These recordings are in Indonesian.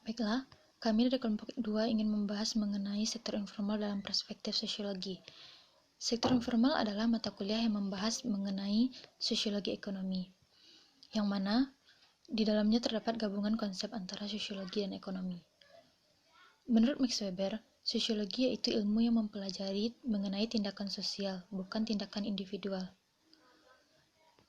Baiklah, kami dari kelompok 2 ingin membahas mengenai sektor informal dalam perspektif sosiologi. Sektor informal adalah mata kuliah yang membahas mengenai sosiologi ekonomi, yang mana di dalamnya terdapat gabungan konsep antara sosiologi dan ekonomi. Menurut Max Weber, sosiologi yaitu ilmu yang mempelajari mengenai tindakan sosial, bukan tindakan individual.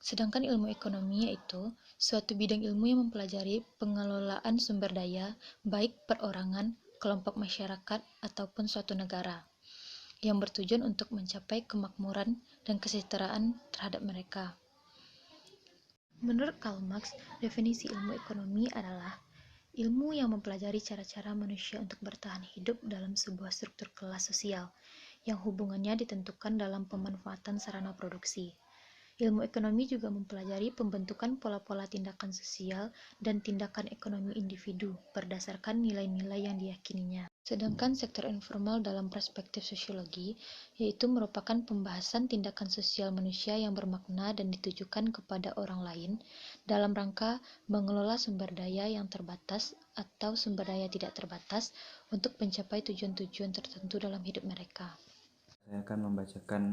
Sedangkan ilmu ekonomi yaitu suatu bidang ilmu yang mempelajari pengelolaan sumber daya, baik perorangan, kelompok masyarakat, ataupun suatu negara, yang bertujuan untuk mencapai kemakmuran dan kesejahteraan terhadap mereka. Menurut Karl Marx, definisi ilmu ekonomi adalah ilmu yang mempelajari cara-cara manusia untuk bertahan hidup dalam sebuah struktur kelas sosial, yang hubungannya ditentukan dalam pemanfaatan sarana produksi. Ilmu ekonomi juga mempelajari pembentukan pola-pola tindakan sosial dan tindakan ekonomi individu berdasarkan nilai-nilai yang diyakininya. Sedangkan sektor informal dalam perspektif sosiologi, yaitu merupakan pembahasan tindakan sosial manusia yang bermakna dan ditujukan kepada orang lain dalam rangka mengelola sumber daya yang terbatas atau sumber daya tidak terbatas untuk mencapai tujuan-tujuan tertentu dalam hidup mereka. Saya akan membacakan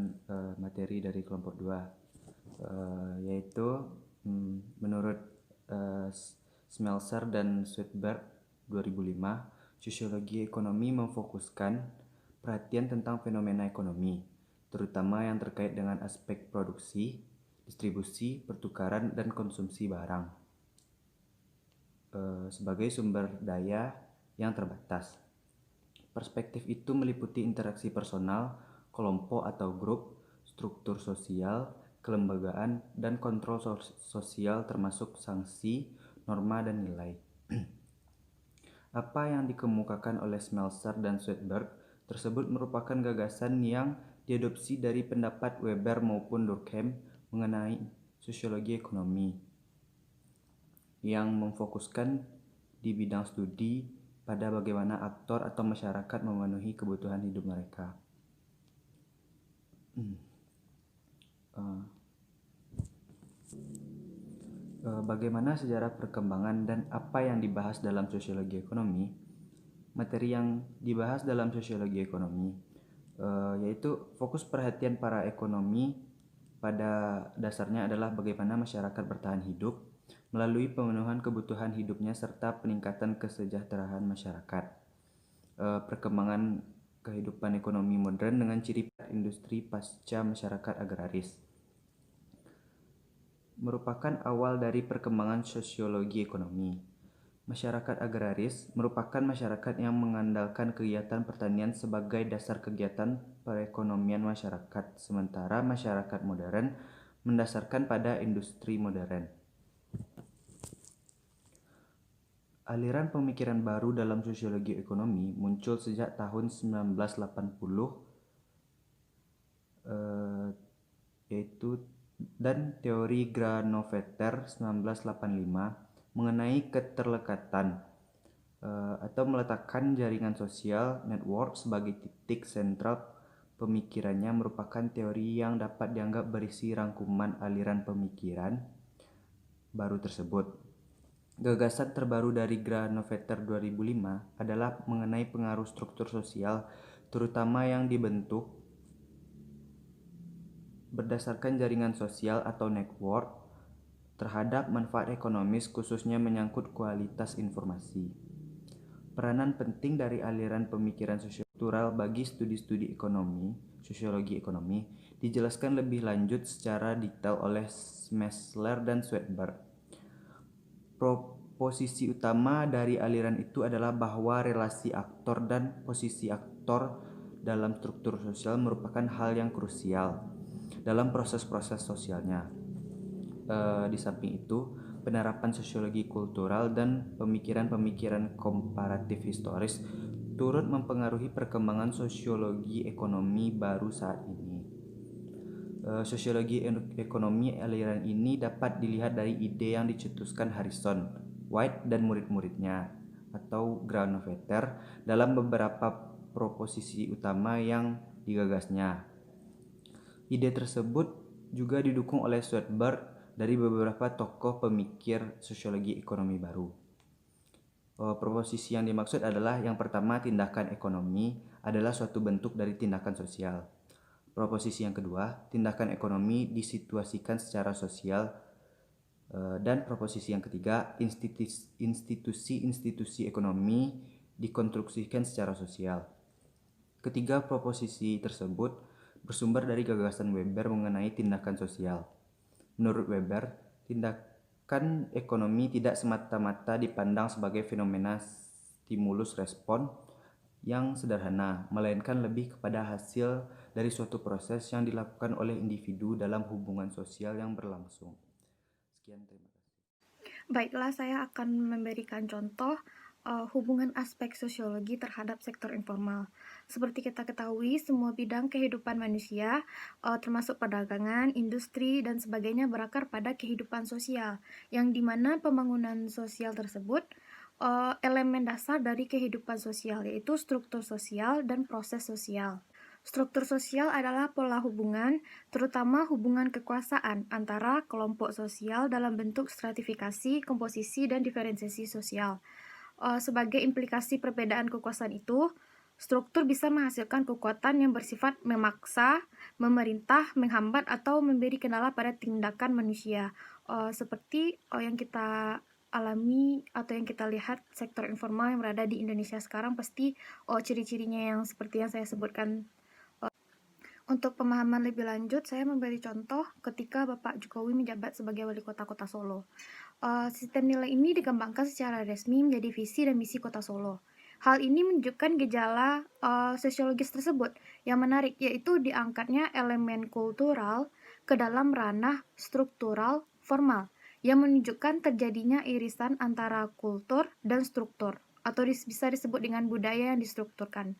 materi dari kelompok 2, yaitu menurut Smelser dan Swedberg 2005, sosiologi ekonomi memfokuskan perhatian tentang fenomena ekonomi, terutama yang terkait dengan aspek produksi, distribusi, pertukaran, dan konsumsi barang sebagai sumber daya yang terbatas. Perspektif itu meliputi interaksi personal, kelompok atau grup, struktur sosial, kelembagaan, dan kontrol sosial termasuk sanksi, norma, dan nilai. Apa yang dikemukakan oleh Smelser dan Swedberg tersebut merupakan gagasan yang diadopsi dari pendapat Weber maupun Durkheim mengenai sosiologi ekonomi, yang memfokuskan di bidang studi pada bagaimana aktor atau masyarakat memenuhi kebutuhan hidup mereka. Bagaimana sejarah perkembangan dan apa yang dibahas dalam sosiologi ekonomi? Materi yang dibahas dalam sosiologi ekonomi yaitu fokus perhatian para ekonomi pada dasarnya adalah bagaimana masyarakat bertahan hidup melalui pemenuhan kebutuhan hidupnya serta peningkatan kesejahteraan masyarakat. Perkembangan kehidupan ekonomi modern dengan ciri industri pasca masyarakat agraris merupakan awal dari perkembangan sosiologi ekonomi. Masyarakat agraris merupakan masyarakat yang mengandalkan kegiatan pertanian sebagai dasar kegiatan perekonomian masyarakat, sementara masyarakat modern mendasarkan pada industri modern. Aliran pemikiran baru dalam sosiologi ekonomi muncul sejak tahun 1980, yaitu dan teori Granovetter 1985 mengenai keterlekatan atau meletakkan jaringan sosial network sebagai titik sentral pemikirannya merupakan teori yang dapat dianggap berisi rangkuman aliran pemikiran baru tersebut. Gagasan terbaru dari Granovetter 2005 adalah mengenai pengaruh struktur sosial, terutama yang dibentuk berdasarkan jaringan sosial atau network terhadap manfaat ekonomis, khususnya menyangkut kualitas informasi. Peranan penting dari aliran pemikiran struktural bagi studi-studi ekonomi, sosiologi ekonomi, dijelaskan lebih lanjut secara detail oleh Smelser dan Swedberg. Proposisi utama dari aliran itu adalah bahwa relasi aktor dan posisi aktor dalam struktur sosial merupakan hal yang krusial dalam proses-proses sosialnya. Di samping itu, penerapan sosiologi kultural dan pemikiran-pemikiran komparatif historis turut mempengaruhi perkembangan sosiologi ekonomi baru saat ini. Sosiologi ekonomi aliran ini dapat dilihat dari ide yang dicetuskan Harrison, White, dan murid-muridnya atau Granovetter dalam beberapa proposisi utama yang digagasnya. Ide tersebut juga didukung oleh Swedberg dari beberapa tokoh pemikir sosiologi ekonomi baru. Proposisi yang dimaksud adalah yang pertama, tindakan ekonomi adalah suatu bentuk dari tindakan sosial. Proposisi yang kedua, tindakan ekonomi disituasikan secara sosial. Dan proposisi yang ketiga, institusi-institusi ekonomi dikonstruksikan secara sosial. Ketiga proposisi tersebut bersumber dari gagasan Weber mengenai tindakan sosial. Menurut Weber, tindakan ekonomi tidak semata-mata dipandang sebagai fenomena stimulus respon yang sederhana, melainkan lebih kepada hasil dari suatu proses yang dilakukan oleh individu dalam hubungan sosial yang berlangsung. Sekian, terima kasih. Baiklah, saya akan memberikan contoh hubungan aspek sosiologi terhadap sektor informal. Seperti kita ketahui, semua bidang kehidupan manusia, termasuk perdagangan, industri, dan sebagainya berakar pada kehidupan sosial, yang dimana pembangunan sosial tersebut elemen dasar dari kehidupan sosial, yaitu struktur sosial dan proses sosial. Struktur sosial adalah pola hubungan, terutama hubungan kekuasaan antara kelompok sosial dalam bentuk stratifikasi, komposisi, dan diferensiasi sosial. Sebagai implikasi perbedaan kekuasaan itu, struktur bisa menghasilkan kekuatan yang bersifat memaksa, memerintah, menghambat, atau memberi kendala pada tindakan manusia. Seperti yang kita alami atau yang kita lihat sektor informal yang berada di Indonesia sekarang, pasti ciri-cirinya yang seperti yang saya sebutkan. Untuk pemahaman lebih lanjut, saya memberi contoh ketika Bapak Jokowi menjabat sebagai Wali Kota Kota Solo. Sistem nilai ini dikembangkan secara resmi menjadi visi dan misi Kota Solo. Hal ini menunjukkan gejala sosiologis tersebut yang menarik, yaitu diangkatnya elemen kultural ke dalam ranah struktural formal, yang menunjukkan terjadinya irisan antara kultur dan struktur, atau bisa disebut dengan budaya yang distrukturkan.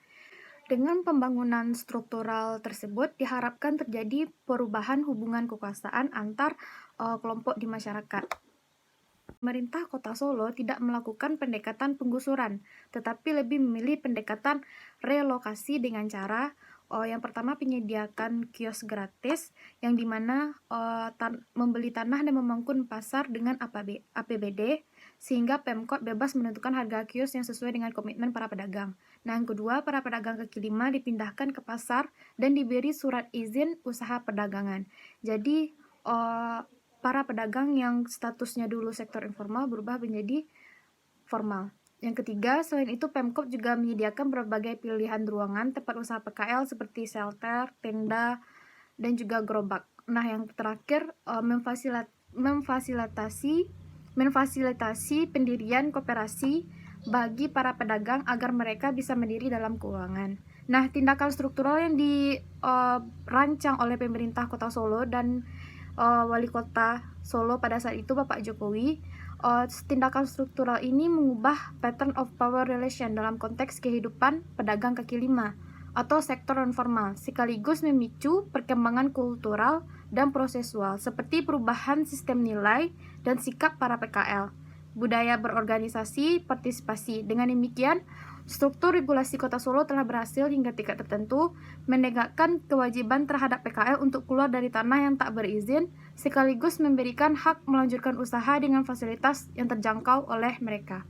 Dengan pembangunan struktural tersebut, diharapkan terjadi perubahan hubungan kekuasaan antar kelompok di masyarakat. Pemerintah Kota Solo tidak melakukan pendekatan penggusuran, tetapi lebih memilih pendekatan relokasi dengan cara yang pertama penyediakan kios gratis, yang dimana membeli tanah dan membangun pasar dengan APBD, sehingga Pemkot bebas menentukan harga kios yang sesuai dengan komitmen para pedagang. Nah, yang kedua, para pedagang kaki lima dipindahkan ke pasar dan diberi surat izin usaha perdagangan. Jadi, para pedagang yang statusnya dulu sektor informal berubah menjadi formal. Yang ketiga, selain itu Pemkot juga menyediakan berbagai pilihan ruangan tempat usaha PKL seperti shelter, tenda, dan juga gerobak. Nah, yang terakhir, memfasilitasi pendirian koperasi bagi para pedagang agar mereka bisa mandiri dalam keuangan. Nah, tindakan struktural yang dirancang oleh pemerintah Kota Solo dan Wali Kota Solo pada saat itu Bapak Jokowi, tindakan struktural ini mengubah pattern of power relation dalam konteks kehidupan pedagang kaki lima atau sektor informal, sekaligus memicu perkembangan kultural dan prosesual seperti perubahan sistem nilai dan sikap para PKL, budaya berorganisasi, partisipasi. Dengan demikian, struktur regulasi Kota Solo telah berhasil hingga tingkat tertentu menegakkan kewajiban terhadap PKL untuk keluar dari tanah yang tak berizin, sekaligus memberikan hak melanjutkan usaha dengan fasilitas yang terjangkau oleh mereka.